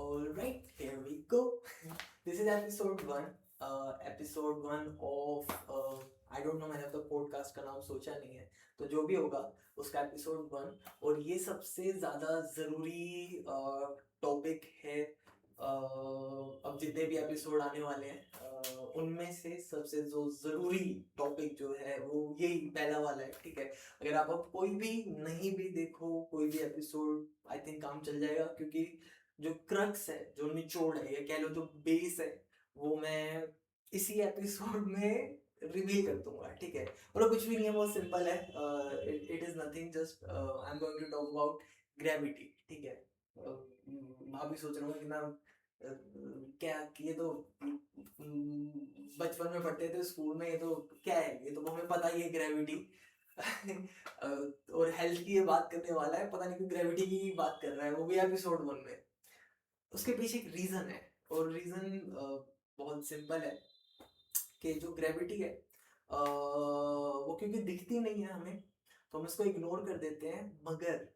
Alright, here we go. This is episode 1. Episode 1 of I don't know, मैंने अब तक podcast का नाम सोचा नहीं है, तो जो भी होगा उसका एपिसोड 1। और ये सबसे ज़्यादा ज़रूरी टॉपिक है। अब जितने भी एपिसोड आने वाले हैं उनमें से सबसे जो ज़रूरी टॉपिक जो है वो यही पहला वाला है। ठीक है, अगर आप अब कोई भी नहीं भी देखो कोई भी एपिसोड, आई थिंक काम चल जाएगा, क्योंकि जो क्रक्स है, जो निचोड़ है, या कह लो जो बेस है, वो मैं इसी एपिसोड में रिवील कर दूंगा। ठीक है, और कुछ भी नहीं है, बहुत सिंपल है। It is nothing, just I am going to talk about gravity. ठीक है, मैं भी सोच रहा हूँ कि ना क्या ये तो बचपन में पढ़ते थे स्कूल में, ये तो क्या है, ये तो हमें पता ही है ग्रेविटी। और हेल्थ की ये बात करने वाला है, पता नहीं क्यों ग्रेविटी की बात कर रहा है, वो भी एपिसोड 1 में। उसके पीछे एक रीजन है, और रीजन बहुत सिंपल है कि जो ग्रेविटी है वो क्योंकि दिखती नहीं है हमें, तो हम इसको इग्नोर कर देते हैं। मगर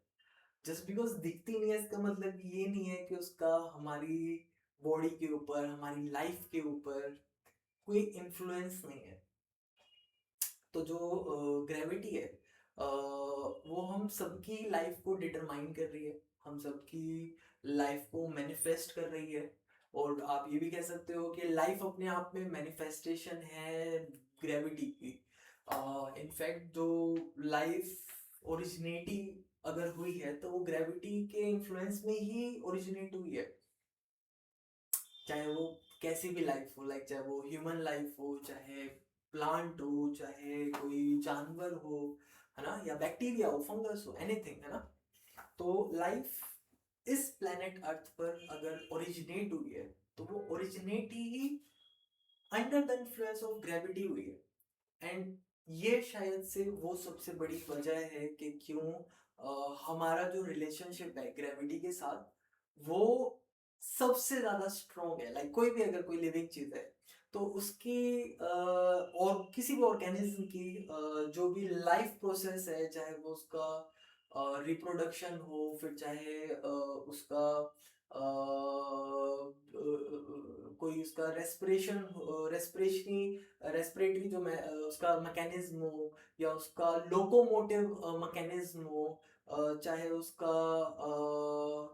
जस्ट बिकॉज दिखती नहीं है, इसका मतलब ये नहीं है कि उसका हमारी बॉडी के ऊपर, हमारी लाइफ के ऊपर कोई इन्फ्लुएंस नहीं है। तो जो ग्रेविटी है वो हम सबकी लाइफ को डिटरमाइन कर रही है, हम सबकी लाइफ को मैनिफेस्ट कर रही है। और आप ये भी कह सकते हो कि लाइफ अपने आप में मैनिफेस्टेशन है ग्रेविटी की। इनफैक्ट जो लाइफ ओरिजिनेटी अगर हुई है तो वो ग्रेविटी के इन्फ्लुएंस में ही ओरिजिनेट हुई है। चाहे वो कैसी भी लाइफ हो, लाइक चाहे वो ह्यूमन लाइफ हो, चाहे प्लांट हो, चाहे कोई जानवर हो, है ना, या बैक्टीरिया हो, फंगस हो, एनीथिंग, है ना। तो लाइफ इस प्लेनेट अर्थ पर अगर ओरिजिनेट हुई है तो वो originate he under the influence of gravity हुई है। एंड ये शायद से वो सबसे बड़ी वजह है कि क्यों हमारा जो रिलेशनशिप है ग्रेविटी के साथ, वो सबसे ज्यादा स्ट्रॉन्ग है। लाइक कोई भी अगर कोई लिविंग चीज है तो उसकी और किसी भी ऑर्गेनिज्म की जो भी लाइफ प्रोसेस है, चाहे वो उसका रिप्रोडक्शन हो, फिर चाहे उसका कोई उसका रेस्पिरेटरी जो उसका मैकेनिज्म हो, या उसका लोकोमोटिव मैकेनिज्म हो, चाहे उसका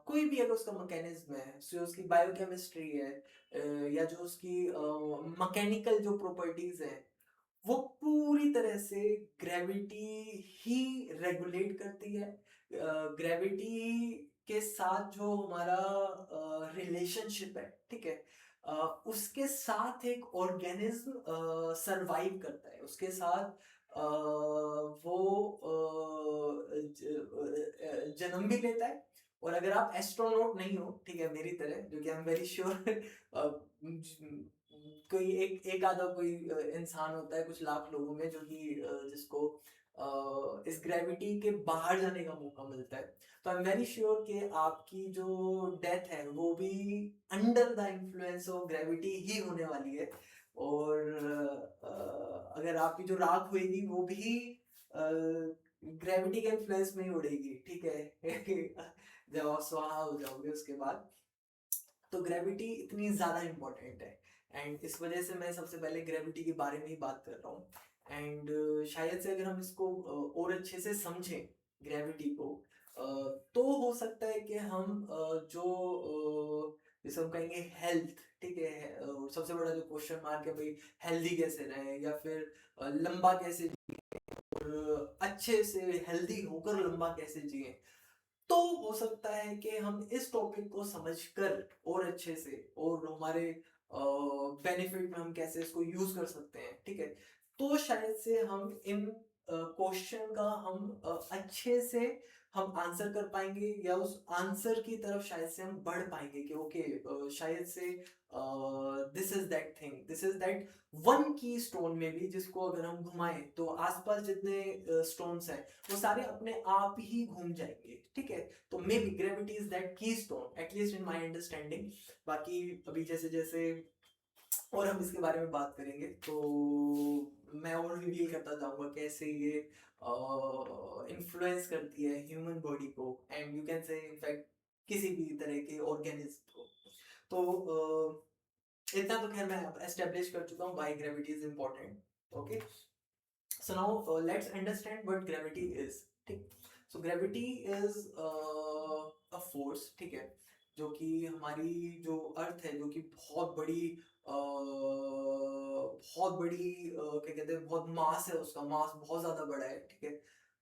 कोई भी अगर उसका मैकेनिज्म है, जो उसकी बायोकेमिस्ट्री है, या जो उसकी मैकेनिकल जो प्रॉपर्टीज है, वो पूरी तरह से ग्रेविटी ही रेगुलेट करती है। ग्रेविटी के साथ जो हमारा रिलेशनशिप है, ठीक है, उसके साथ एक ऑर्गेनिज्म सरवाइव करता है, उसके साथ वो जन्म भी लेता है। और अगर आप एस्ट्रोनॉट नहीं हो, ठीक है, मेरी तरह, जो कि आई एम वेरी श्योर कोई एक आधा कोई इंसान होता है कुछ लाख लोगों में जो कि जिसको इस ग्रेविटी के बाहर जाने का मौका मिलता है, तो आई एम वेरी श्योर कि आपकी जो डेथ है वो भी under the influence of gravity ही होने वाली है। और अगर आपकी जो राख होगी वो भी ग्रेविटी के इन्फ्लुएंस में ही उड़ेगी। ठीक है जब आप स्वाहा हो जाओगे उसके बाद। तो ग्रेविटी इतनी ज़्यादा इम्पोर्टेंट है, एंड इस वजह से मैं सबसे पहले ग्रेविटी के बारे में ही बात कर रहा हूँ। एंड शायद से अगर हम इसको और अच्छे से समझें ग्रेविटी को, तो हो सकता है कि हम जैसे हम कहेंगे हेल्थ, ठीक है, सबसे बड़ा जो क्वेश्चन मार्क है भाई, हेल्दी कैसे रहे, या फिर लंबा कैसे जिए, और अच्छे से हेल्दी होकर लंबा कैसे जिए। तो हो सकता है कि हम इस टॉपिक को समझकर और अच्छे से, और हमारे बेनिफिट में हम कैसे इसको यूज कर सकते हैं, ठीक है, तो शायद से हम इन क्वेश्चन का हम अच्छे से हम आंसर कर पाएंगे, या उस आंसर की तरफ शायद से हम बढ़ पाएंगे कि ओके, शायद से this is that thing, this is that one की स्टोन में भी, जिसको अगर हम घुमाएं तो आसपास जितने स्टोन्स हैं वो सारे अपने आप ही घूम जाएंगे। ठीक है, तो maybe gravity is that keystone, at least in my understanding. बाकी अभी जैसे जैसे और हम इसके बारे में बात करेंगे तो मैं और रिवील करता जाऊंगा कैसे ये इन्फ्लुएंस करती है ह्यूमन बॉडी को, एंड यू कैन से इनफैक्ट किसी भी तरह के ऑर्गेनिज्म को। तो इतना तो खैर मैं एस्टेब्लिश कर चुका हूँ why gravity is important. Okay, so now let's understand what gravity is. ठीक, सो ग्रेविटी इज अ फोर्स, ठीक है, जो कि हमारी जो अर्थ है, जो कि बहुत बड़ी क्या कहते हैं, बहुत मास है, उसका मास बहुत ज्यादा बड़ा है, ठीक है.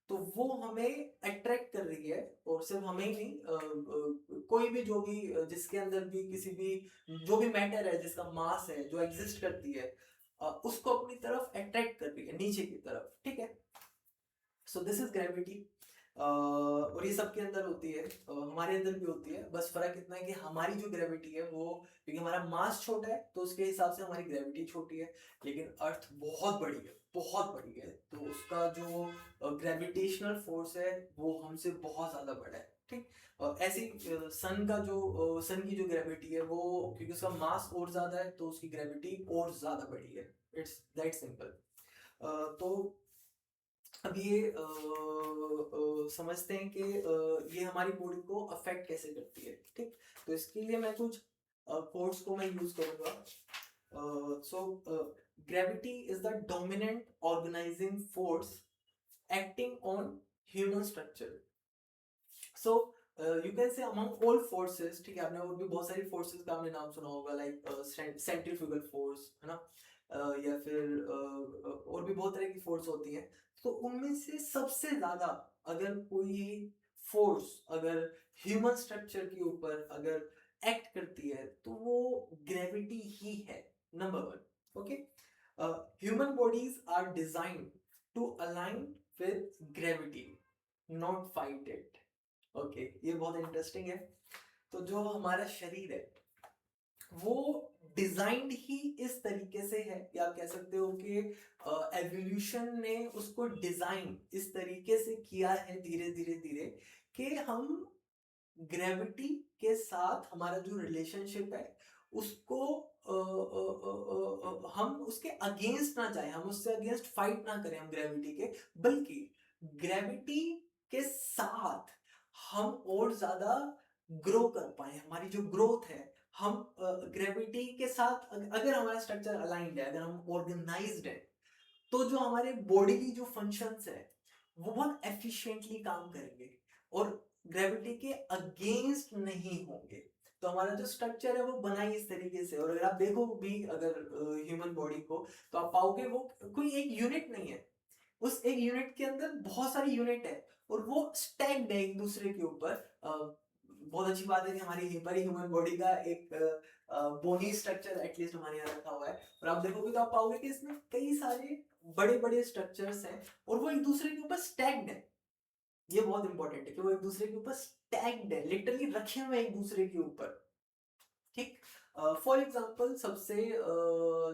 तो वो हमें अट्रैक्ट कर रही है, और सिर्फ हमें ही नहीं, कोई भी जो भी जिसके अंदर भी किसी भी जो भी मैटर है जिसका मास है, जो एग्जिस्ट करती है, उसको अपनी तरफ अट्रैक्ट कर रही है, नीचे की तरफ, ठीक है. सो दिस इज ग्रेविटी. और ये सबके अंदर होती है, हमारे अंदर भी होती है. बस फर्क इतना है कि हमारी जो ग्रेविटी है वो, क्योंकि हमारा मास छोटा है तो उसके हिसाब से हमारी ग्रेविटी छोटी है. लेकिन अर्थ बहुत बड़ी है, बहुत बड़ी है, तो उसका जो ग्रेविटेशनल फोर्स है वो हमसे बहुत ज्यादा बड़ा है. ठीक, ऐसे सन का जो सन की जो ग्रेविटी है वो, क्योंकि उसका मास और ज्यादा है तो उसकी ग्रेविटी और ज्यादा बड़ी है. It's that simple. तो अब ये समझते हैं कि ये हमारी बॉडी को अफेक्ट कैसे करती है. ठीक, तो इसके लिए मैं कुछ कोड्स को मैं यूज करूंगा. So gravity is the dominant organizing force acting on human structure. So you can say among all forces, ठीक है, आपने और भी बहुत सारी फोर्सेस का आपने नाम सुना होगा, लाइक सेंट्रीफ्यूगल फोर्स, है ना, या फिर और भी बहुत तरह की फोर्स होती हैं. तो उनमें से सबसे ज्यादा अगर कोई फोर्स अगर ह्यूमन स्ट्रक्चर के ऊपर अगर एक्ट करती है तो वो ग्रेविटी ही है, number one. Okay, human bodies are designed to align with gravity, not fight it. Okay, ये बहुत इंटरेस्टिंग है. तो जो हमारा शरीर है वो डिजाइंड ही इस तरीके से है कि आप कह सकते हो कि एवोल्यूशन ने उसको डिजाइन इस तरीके से किया है, धीरे धीरे धीरे, कि हम ग्रेविटी के साथ हमारा जो रिलेशनशिप है उसको हम उसके अगेंस्ट ना जाए, हम उससे अगेंस्ट फाइट ना करें हम ग्रेविटी के, बल्कि ग्रेविटी के साथ हम और ज्यादा ग्रो कर पाए. हमारी जो ग्रोथ है, हम ग्रेविटी के साथ अगर हमारा स्ट्रक्चर अलाइंड है, अगर हम ऑर्गेनाइज्ड है, तो जो हमारे बॉडी की जो फंक्शंस है वो बहुत एफिशिएंटली काम करेंगे और ग्रेविटी के अगेंस्ट नहीं होंगे. तो हमारा जो स्ट्रक्चर है वो बना ही इस तरीके से. और अगर आप देखो भी अगर ह्यूमन बॉडी को, तो आप पाओगे वो कोई एक यूनिट नहीं है, उस एक यूनिट के अंदर बहुत सारी यूनिट है और वो स्टैक्ड है एक दूसरे के ऊपर. बहुत अच्छी बात है कि हमारी ह्यूमन बॉडी का एक बोनी स्ट्रक्चर एटलीस्ट हमारे यहाँ रखा हुआ है. और आप देखोगे तो आप पाओगे कि इसमें कई सारे बड़े बड़े स्ट्रक्चर्स हैं और वो एक दूसरे के ऊपर स्टैक्ड है. ये बहुत इंपॉर्टेंट है कि वो एक दूसरे के ऊपर स्टैक्ड है, लिटरली रखे हुए एक दूसरे के ऊपर. ठीक, फॉर एग्जांपल सबसे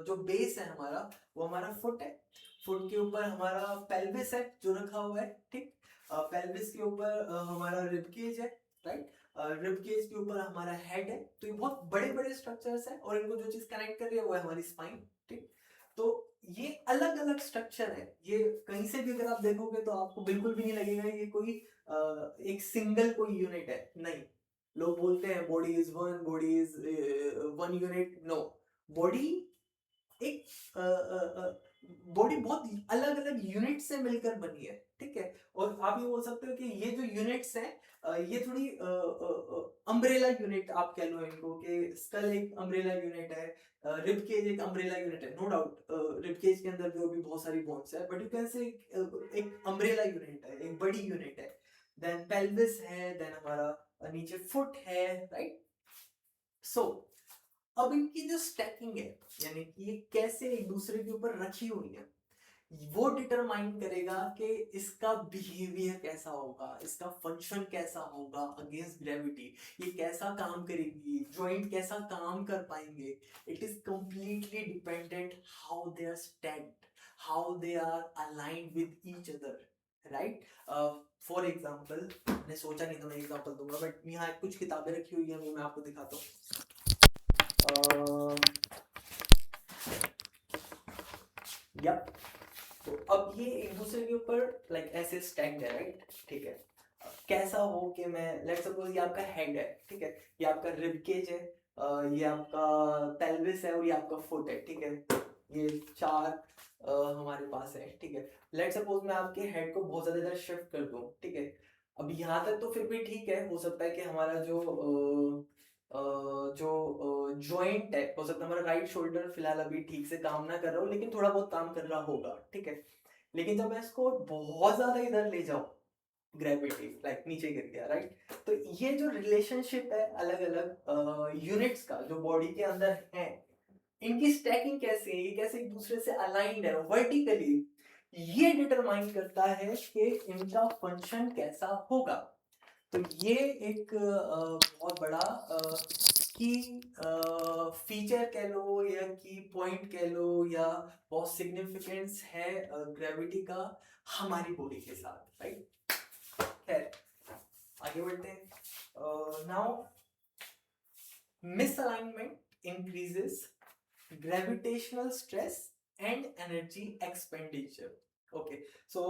जो बेस है हमारा, वो हमारा फुट है. फुट के ऊपर हमारा पेल्विस है जो रखा हुआ है. ठीक, पेल्विस के ऊपर हमारा रिब केज है, राइट. रिब केज के ऊपर हमारा हेड है. तो ये बहुत बड़े बड़े स्ट्रक्चर्स हैं और इनको जो चीज कनेक्ट कर रही है वो है हमारी स्पाइन. ठीक, तो ये अलग अलग स्ट्रक्चर है. ये कहीं से भी अगर आप देखोगे तो आपको बिल्कुल भी नहीं लगेगा ये कोई एक सिंगल कोई यूनिट है, नहीं. लोग बोलते हैं body is one unit. No, body एक बॉडी बहुत अलग अलग यूनिट से मिलकर बनी है. ठीक है, और आप ये बोल सकते हो कि ये जो यूनिट्स हैं ये थोड़ी अम्ब्रेला यूनिट आप कह लो इनको, कि स्कल एक अम्ब्रेला यूनिट है, रिब केज एक अम्ब्रेला यूनिट है. नो डाउट रिब केज के अंदर भी बहुत सारी बोन्स है, बट यू कैन से एक अम्ब्रेला यूनिट है, एक बड़ी यूनिट है. देन पेल्विस है, देन हमारा नीचे फुट है, राइट. सो अब इनकी जो स्टैकिंग है, यानी कि ये कैसे एक दूसरे के ऊपर रखी हुई है, वो डिटरमाइन करेगा कि इसका बिहेवियर कैसा होगा, इसका फंक्शन कैसा होगा अगेंस्ट ग्रेविटी, ये कैसा काम करेगी, जॉइंट कैसा काम कर पाएंगे. It is completely dependent how they are stacked, how they are aligned with each other, right. For example, मैंने सोचा नहीं था मैं एग्जाम्पल दूंगा, बट यहाँ कुछ किताबें रखी हुई है वो मैं आपको दिखाता हूँ. तो अब ये एक दूसरे के ऊपर लाइक ऐसे स्टैक्ड है, राइट. ठीक है, कैसा हो कि मैं लेट्स सपोज ये आपका हेड है, ठीक है, ये आपका रिब केज है, ये आपका पेल्विस है और ये आपका फुट है, ठीक है, ये चार हमारे पास है, ठीक है। लेट्स सपोज मैं आपके हेड को बहुत ज्यादा इधर शिफ्ट कर दूं, ठीक है। अब यहाँ तक तो फिर भी ठीक है, हो सकता है कि हमारा जो जॉइंट है, हो सकता है हमारा राइट शोल्डर फिलहाल अभी ठीक से काम ना कर रहा हो, लेकिन थोड़ा बहुत काम कर रहा होगा, ठीक है। लेकिन जब मैं इसको बहुत ज्यादा इधर ले जाऊं, ग्रेविटी लाइक नीचे गिर गया, राइट। तो ये जो रिलेशनशिप है अलग अलग यूनिट्स का जो बॉडी के अंदर है, इनकी स्टैकिंग कैसे है, ये कैसे एक दूसरे से अलाइंड है वर्टिकली, ये डिटरमाइन करता है कि इनका फंक्शन कैसा होगा। तो ये एक बहुत बड़ा की फीचर कह लो या की पॉइंट कह लो या बहुत सिग्निफिकेंस है ग्रेविटी का हमारी बॉडी के साथ, राइट। खैर आगे बढ़ते हैं। Now misalignment increases gravitational stress and energy expenditure. Okay, so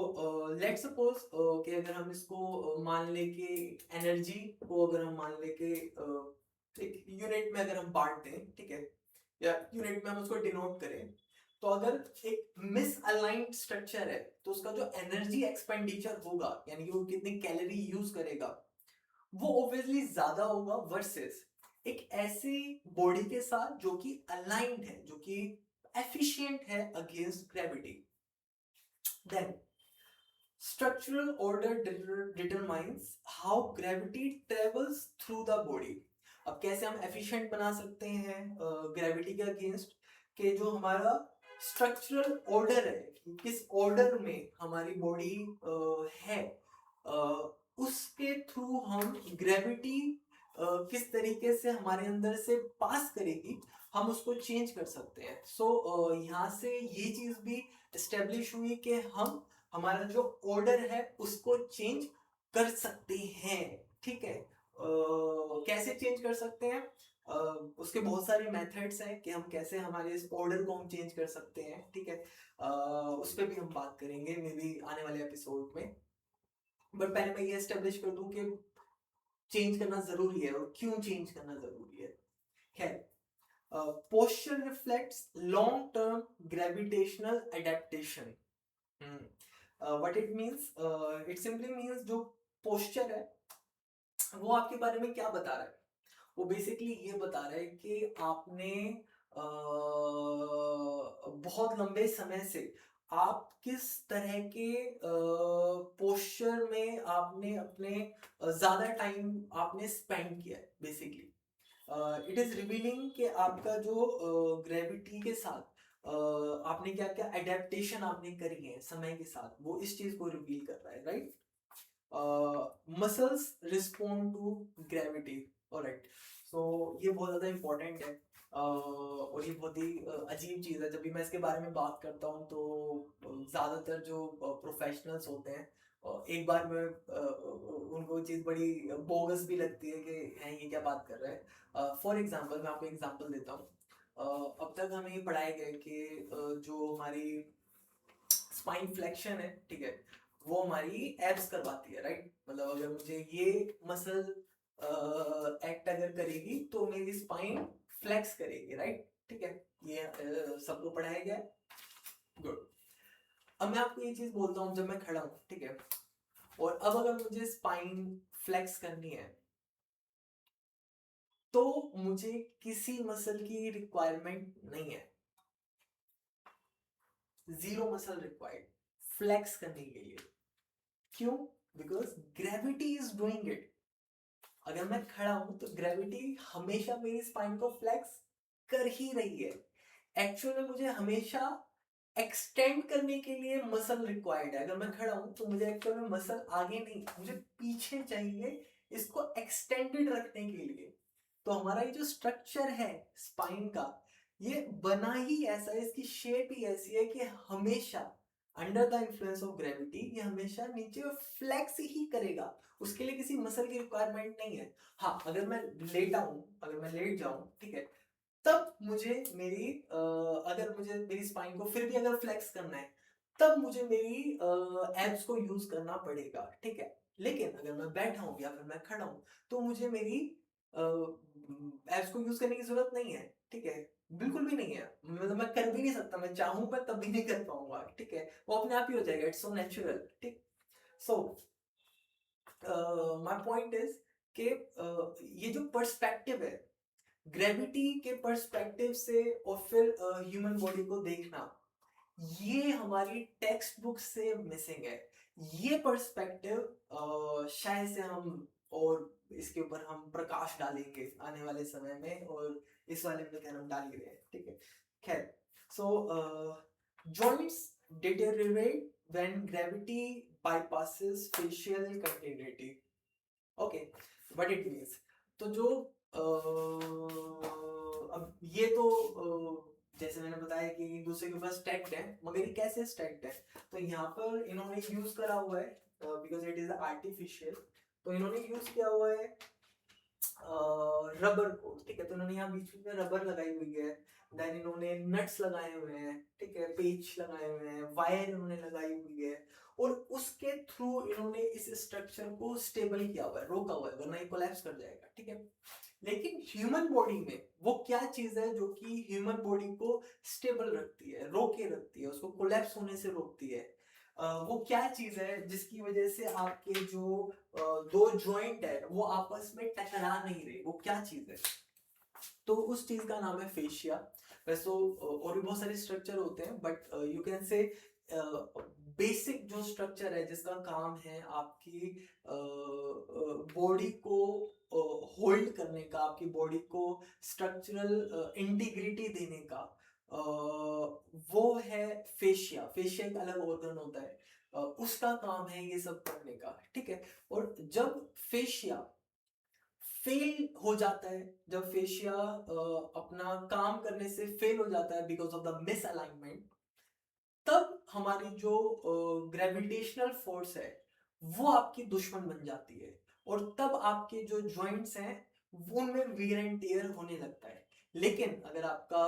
let's suppose कि अगर हम इसको मान ले कि एनर्जी को अगर हम मान ले कि एक यूनिट में अगर हम बांट दें, ठीक है, या यूनिट में हम उसको डिनोट करें, तो अगर एक मिसअलाइंड स्ट्रक्चर है तो उसका जो एनर्जी एक्सपेंडिचर होगा, यानी कि वो कितनी कैलोरी यूज करेगा, वो ऑब्वियसली ज्यादा होगा वर्सेस एक ऐसी बॉडी के साथ जो कि अलाइंड है, जो कि एफिशिएंट है against gravity. Then structural order determines how gravity travels through the body. अब कैसे हम एफिशिएंट बना सकते हैं ग्रेविटी के अगेंस्ट, कि जो हमारा स्ट्रक्चरल ऑर्डर है, किस ऑर्डर में हमारी बॉडी है, उसके थ्रू हम ग्रेविटी किस तरीके से हमारे अंदर से पास करेगी, हम उसको चेंज कर सकते हैं। सो यहाँ से ये चीज भी एस्टेब्लिश हुई कि हम हमारा जो ऑर्डर है उसको चेंज कर सकते हैं, ठीक है। कैसे चेंज कर सकते हैं, उसके बहुत सारे मेथड्स हैं कि हम कैसे हमारे इस ऑर्डर को हम चेंज कर सकते हैं, ठीक है। उस पर भी हम बात करेंगे मे बी आने वाले एपिसोड में। बट पहले मैं ये एस्टेब्लिश कर दूं कि चेंज करना जरूरी है और क्यों चेंज करना जरूरी है। खैर, posture reflects long term gravitational adaptation. What it means, it simply means जो posture है वो आपके बारे में क्या बता रहा है, वो बेसिकली ये बता रहा है कि आपने बहुत लंबे समय से आप किस तरह के पोस्चर में आपने अपने ज्यादा टाइम आपने स्पेंड किया है बेसिकली। इट इज रिवीलिंग कि आपका जो ग्रेविटी के साथ आपने क्या क्या एडेप्टेशन आपने करी है समय के साथ, वो इस चीज को रिवील कर रहा है, right. Muscles respond to gravity, alright. So ये बहुत ज़्यादा इम्पोर्टेंट है और ये बहुत ही अजीब चीज़ है। जब भी मैं इसके बारे में बात करता हूँ तो ज़्यादातर जो प्रोफेशनल्स होते हैं, एक बार में उनको चीज़ बड़ी बोगस भी लगती है कि हैं ये क्या बात कर रहा है। फॉर एग्जांपल मैं आपको एग्जांपल देता हूँ। अब तक हमें ये पढ़ाया गया कि जो हमारी स्पाइन फ्लेक्शन है, ठीक है, वो हमारी एब्स करवाती है, राइट। मतलब अगर मुझे ये मसल एक्ट अगर करेगी तो मेरी स्पाइन फ्लेक्स करेगी, राइट, ठीक है। ये सबको पढ़ाया गया है, गुड। अब मैं आपको ये चीज बोलता हूँ, जब मैं खड़ा हूँ, ठीक है, और अब अगर मुझे स्पाइन फ्लेक्स करनी है तो मुझे किसी मसल की रिक्वायरमेंट नहीं है, जीरो मसल रिक्वायर्ड फ्लेक्स करने के लिए। क्यों? Because gravity is doing it. अगर मैं खड़ा हूं तो ग्रेविटी हमेशा मेरी स्पाइन को फ्लेक्स कर ही रही है। एक्चुअली मुझे हमेशा एक्सटेंड करने के लिए मसल रिक्वायर्ड है। अगर मैं खड़ा हूं तो मुझे एक्चुअल में मसल आगे नहीं, मुझे पीछे चाहिए इसको एक्सटेंडेड रखने के लिए। तो हमारा ये जो स्ट्रक्चर है स्पाइन का, ये बना ही ऐसा है, इसकी शेप ही ऐसी है कि हमेशा under the influence of gravity ये हमेशा नीचे फ्लेक्स ही करेगा। उसके लिए किसी मसल की रिक्वायरमेंट नहीं है। हाँ, अगर मैं लेटा हूं, अगर मैं लेट जाऊं, ठीक है, तब मुझे मेरी अगर मुझे मेरी स्पाइन को फिर भी अगर फ्लेक्स करना है, तब मुझे मेरी एब्स को यूज करना पड़ेगा, ठीक है। लेकिन अगर मैं बैठा हूँ या फिर मैं खड़ा हूँ तो मुझे मेरी एब्स को यूज करने की जरूरत नहीं है, ठीक है, बिल्कुल भी नहीं है, मतलब मैं कर भी नहीं सकता, मैं चाहूँ मैं तब भी नहीं कर पाऊंगा, ठीक है, वो अपने आप ही हो जाएगा, इट्स सो नेचुरल, ठीक। सो माय पॉइंट इज कि ये जो पर्सपेक्टिव है ग्रेविटी के पर्सपेक्टिव से और फिर ह्यूमन बॉडी को देखना, ये हमारी टेक्स्ट बुक से मिसिंग है। ये पर्सपेक्टिव शायद से हम और इसके ऊपर हम प्रकाश डालेंगे आने वाले समय में, और इस वाले में खैर हम डाल ही रहे हैं, ठीक है। खैर, so joints deteriorate when gravity bypasses facial continuity. Okay, what it means, तो जो अब ये तो जैसे मैंने बताया कि एक दूसरे के ऊपर स्टैक्ड है, मगर ये कैसे स्टैक्ड है, तो यहाँ पर इन्होंने यूज करा हुआ है बिकॉज इट इज आर्टिफिशियल, तो इन्होंने यूज किया हुआ है रबर को, ठीक है, तो इन्होंने यहाँ बीच में रबर लगाई हुई है, देन इन्होंने नट्स लगाए हुए हैं, ठीक है, पेच लगाए हुए हैं, वायर इन्होंने लगाई हुई है, और उसके थ्रू इन्होंने इस स्ट्रक्चर को स्टेबल किया हुआ है, रोका हुआ है, वरना ये कोलैप्स कर जाएगा, ठीक है। लेकिन ह्यूमन बॉडी में वो क्या चीज है जो कि ह्यूमन बॉडी को स्टेबल रखती है, रोके रखती है, उसको कोलैप्स होने से रोकती है, वो क्या चीज है जिसकी वजह से आपके जो दो जॉइंट है वो आपस में टकरा नहीं रहे, वो क्या चीज है, तो उस चीज का नाम है फेशिया। वैसे तो और भी बहुत सारे स्ट्रक्चर होते हैं, बट यू कैन से बेसिक जो स्ट्रक्चर है जिसका काम है आपकी बॉडी को होल्ड करने का, आपकी बॉडी को स्ट्रक्चरल इंटीग्रिटी देने का, वो है फेशिया। फेशिया एक अलग ऑर्गन होता है, उसका काम है ये सब करने का, ठीक है। और जब फेशिया फेल हो जाता है, जब फेशिया अपना काम करने से फेल हो जाता है because of the miss alignment, तब हमारी जो ग्रेविटेशनल फोर्स है वो आपकी दुश्मन बन जाती है, और तब आपके जो जॉइंट्स हैं वो उनमें वियर एंड टियर होने लगता है। लेकिन अगर आपका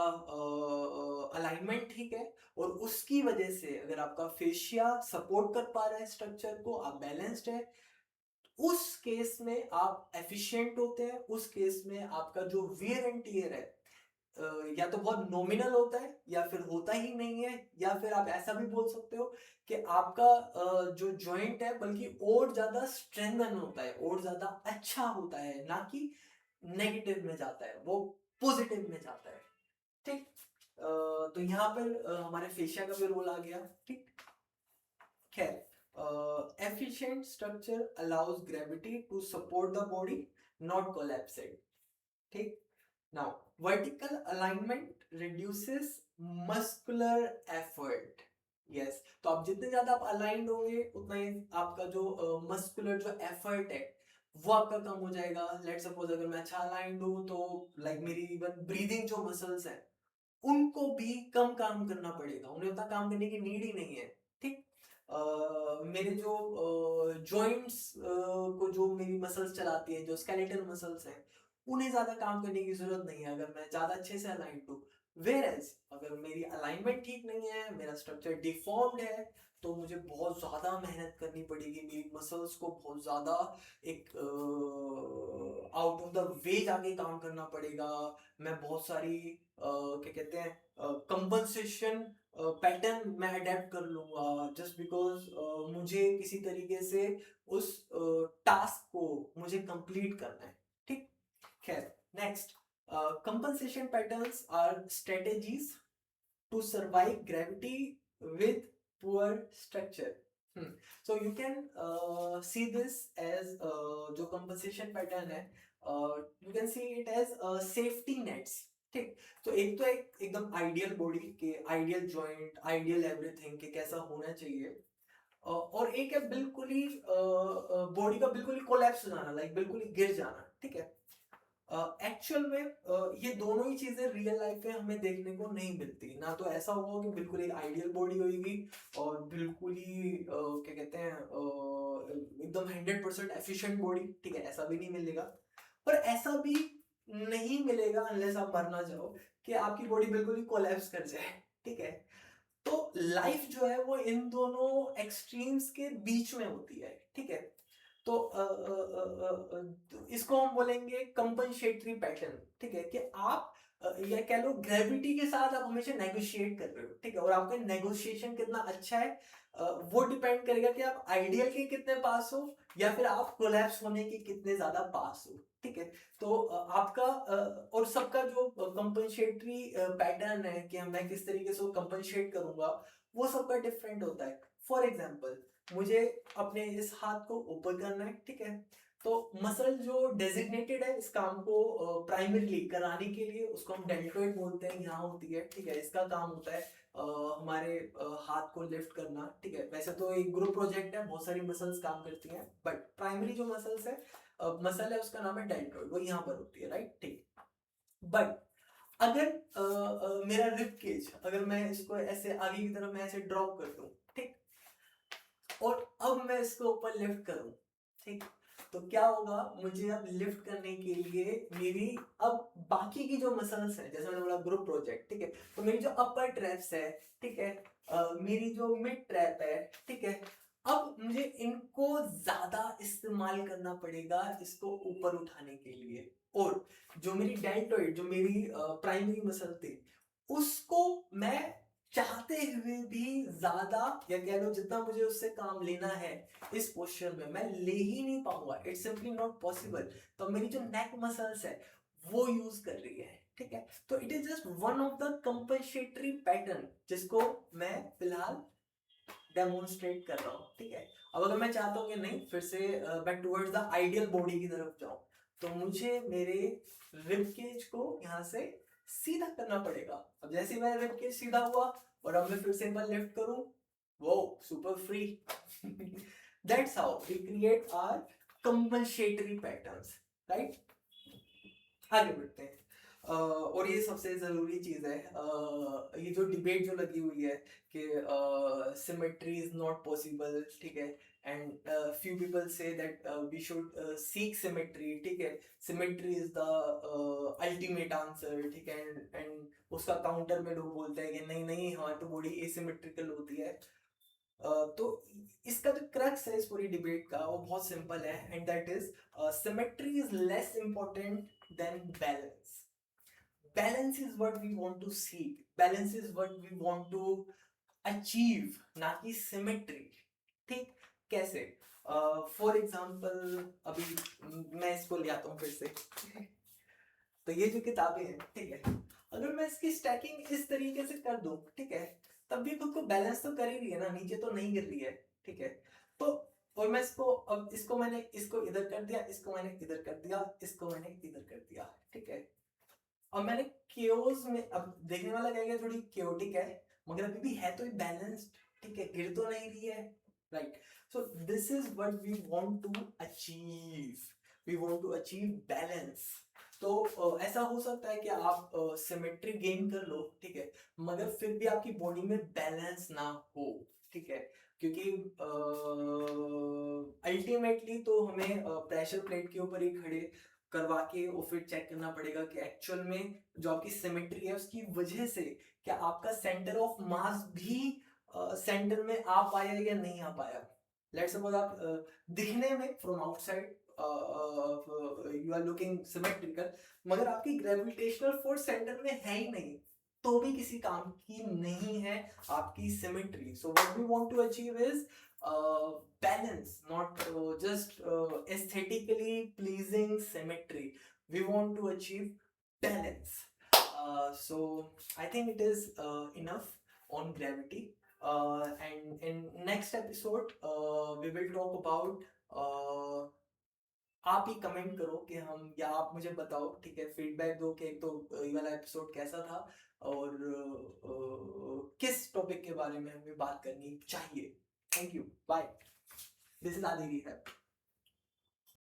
अलाइनमेंट ठीक है और उसकी वजह से अगर आपका फेशिया सपोर्ट कर पा रहा है स्ट्रक्चर को, आप बैलेंस्ड है, उस केस में आप एफिशिएंट होते हैं, उस केस में आपका जो वियर एंड टियर है या तो बहुत नॉमिनल होता है या फिर होता ही नहीं है, या फिर आप ऐसा भी बोल सकते हो कि आपका जो जॉइंट है बल्कि और ज्यादा स्ट्रेंथन होता है, और ज्यादा अच्छा होता है, ना कि नेगेटिव में जाता है, वो पॉजिटिव में जाता है, ठीक। तो यहाँ पर हमारे फेशिया का भी रोल आ गया, ठीक। खैर, efficient structure allows gravity to support the body, not collapse it, ठीक। Now, vertical alignment reduces muscular effort. Yes, तो आप जितने ज्यादा आप अलाइंड होंगे उतना ही आपका जो मस्कुलर जो एफर्ट है वो आपका कम हो जाएगा। लेट सपोज अगर मैं अच्छा अलाइंड हूँ तो लाइक मेरी इवन ब्रीदिंग जो मसल्स है उनको भी कम काम करना पड़ेगा, उन्हें उतना काम करने की नीड ही नहीं है, ठीक। मेरे जो जॉइंट्स को जो मेरी मसल्स चलाती है, जो स्केलेटल मसल्स हैं, उन्हें ज्यादा काम करने की जरूरत नहीं है अगर मैं ज्यादा अच्छे से अलाइंड हूँ। वेयरएज अगर मेरी अलाइनमेंट ठीक नहीं है, मेरा स्ट्रक्चर डिफॉर्म्ड है, तो मुझे बहुत ज्यादा मेहनत करनी पड़ेगी, मेरी मसल्स को बहुत ज्यादा एक आउट ऑफ द वे जाके काम करना पड़ेगा। मैं बहुत सारी क्या कहते हैं कंपनसेशन पैटर्न मैं अडेप्ट कर लूंगा, जस्ट बिकॉज मुझे किसी तरीके से उस टास्क को मुझे कंप्लीट करना है, ठीक। खैर, next, compensation patterns are strategies to survive gravity with poor structure. So you can see this as जो compensation pattern है, you can see it as safety nets, ठीक। तो एक तो एक एकदम आइडियल बॉडी के आइडियल जॉइंट, आइडियल एवरीथिंग के कैसा होना चाहिए, और एक है बिल्कुल ही बॉडी का बिल्कुल ही कोलैप्स हो जाना, लाइक बिल्कुल ही गिर जाना, ठीक है। एक्चुअल में ये दोनों ही चीजें रियल लाइफ में हमें देखने को नहीं मिलती, ना तो ऐसा होगा कि बिल्कुल एक आइडियल बॉडी होगी और बिल्कुल ही क्या कहते हैं एकदम 100% एफिशिएंट बॉडी, ठीक है, ऐसा भी नहीं मिलेगा। पर ऐसा भी नहीं मिलेगा अनलेस आप मरना चाहो कि आपकी बॉडी बिल्कुल ही कोलैप्स कर जाए, ठीक है। तो लाइफ जो है वो इन दोनों एक्सट्रीम्स के बीच में होती है, ठीक है। तो इसको हम बोलेंगे कंपनसेटरी पैटर्न, ठीक है, कि आप या कह लो ग्रेविटी के साथ आप हमेशा नेगोशिएट कर रहे हो, ठीक है, और आपका नेगोशिएशन कितना अच्छा है वो डिपेंड करेगा कि आप आइडियल के कितने पास हो या फिर आप कोलैप्स होने के कितने ज्यादा पास हो, ठीक है। तो आपका और सबका जो कंपनसेटरी पैटर्न है कि मैं किस तरीके से कंपनसेट करूंगा वो सबका डिफरेंट होता है। फॉर एग्जाम्पल मुझे अपने इस हाथ को ऊपर करना है, ठीक है, तो मसल जो डेजिग्नेटेड है इस काम को प्राइमरीली कराने के लिए उसको हम डेल्टोइड बोलते हैं, यहाँ होती है, ठीक है, इसका काम होता है हमारे हाथ को लिफ्ट करना, ठीक है। वैसे तो एक ग्रुप प्रोजेक्ट है, बहुत सारी मसल्स काम करती हैं, बट प्राइमरी जो मसल्स है मसल है उसका नाम है डेल्टोइड, वो यहाँ पर होती है, राइट, ठीक। बट अगर मेरा रिब केज अगर मैं इसको ऐसे आगे की तरफ मैं ऐसे ड्रॉप कर दूं, ठीक, और अब मैं इसको ऊपर लिफ्ट करूं, ठीक, तो क्या होगा, मुझे अब लिफ्ट करने के लिए मेरी अब बाकी की जो मसल्स है, जैसे मैंने बोला ग्रुप प्रोजेक्ट, ठीक है, तो मेरी जो अपर ट्रैप्स है, ठीक है, मेरी जो मिड ट्रैप है, ठीक है, अब मुझे इनको ज्यादा इस्तेमाल करना पड़ेगा इसको ऊपर उठाने के लिए। और जो मेरी डेल्टोइड जो मेरी प्राइमरी मसल थी उसको मैं चाहते हुए भी ज्यादा या कह लो जितना मुझे उससे काम लेना है इस पोस्चर में मैं ले ही नहीं पाऊंगा, इट्स सिंपली नॉट पॉसिबल। तो मेरी जो नेक मसल्स है वो यूज कर रही है, ठीक है। तो it is just one of the compensatory pattern जिसको मैं फिलहाल डेमोन्स्ट्रेट कर रहा हूँ, ठीक है। अब अगर मैं चाहता हूँ कि नहीं फिर से मैं टुवर्ड्स द आइडियल बॉडी की तरफ जाऊं तो मुझे मेरे रिब केज को यहाँ से सीधा करना पड़ेगा। अब जैसे ही मेरा रिब केज सीधा हुआ और अब मैं फिर से एक बार लिफ्ट करूं, वो super free. That's how we create our compensatory patterns, right. आगे बढ़ते हैं। और ये सबसे जरूरी चीज है, ये जो डिबेट जो लगी हुई है कि सिमेट्री इज नॉट पॉसिबल, ठीक है, एंड फ्यू पीपल से that we should seek symmetry, ठीक है, symmetry is the ultimate answer, ठीक है, एंड उसका काउंटर में लोग बोलते हैं कि नहीं नहीं हमारी तो बॉडी एसिमेट्रिकल होती है। तो इसका जो क्रक्स है इस पूरी डिबेट का वो बहुत सिंपल है, and that is symmetry is less important than balance. Balance is what we want to seek, balance is what we want to achieve, ना कि सिमेट्री, ठीक। कैसे, फॉर एग्जाम्पल अभी मैं इसको ले आता हूँ फिर से। तो ये जो किताबें हैं, ठीक है, अगर मैं इसकी स्टैकिंग इस तरीके से कर दूं, ठीक है, तब भी खुद को बैलेंस तो कर ही रही है ना, नीचे तो नहीं गिर रही है, ठीक है। तो और मैं इसको अब इसको मैंने इसको इधर कर दिया, इसको मैंने इधर कर दिया, इसको मैंने इधर कर दिया, ठीक है। और मैंने केओस में अब देखने वाला कहेगा थोड़ी केओटिक है मगर अभी भी है तो बैलेंस्ड, ठीक है, गिर तो नहीं रही है, right. So this is what we want to achieve, we want to achieve balance. तो ऐसा हो सकता है कि आप सिमेट्री गेन कर लो, ठीक है, मगर फिर भी आपकी बॉडी में बैलेंस ना हो, ठीक है, क्योंकि अल्टीमेटली तो हमें प्रेशर प्लेट के ऊपर ही खड़े करवा के और फिर चेक करना पड़ेगा कि एक्चुअल में जो आपकी सिमेट्री है उसकी वजह से क्या आपका सेंटर ऑफ मास भी सेंटर में आ पाया या नहीं आ पाया। लेट्स सपोज आप दिखने में from outside you are looking symmetrical मगर आपकी ग्रेविटेशनल फोर्स सेंटर में है ही नहीं तो भी किसी काम की नहीं है आपकी symmetry. So what we want to achieve is balance, not just aesthetically pleasing symmetry. We want to achieve balance. So I think it is enough on gravity. And in next episode, we will talk about आप ही comment करो कि हम या आप मुझे बताओ, ठीक है, फीडबैक दो कि तो ये वाला एपिसोड कैसा था और किस टॉपिक के बारे में हमें बात करनी चाहिए। Thank you, bye, this is Aadi है।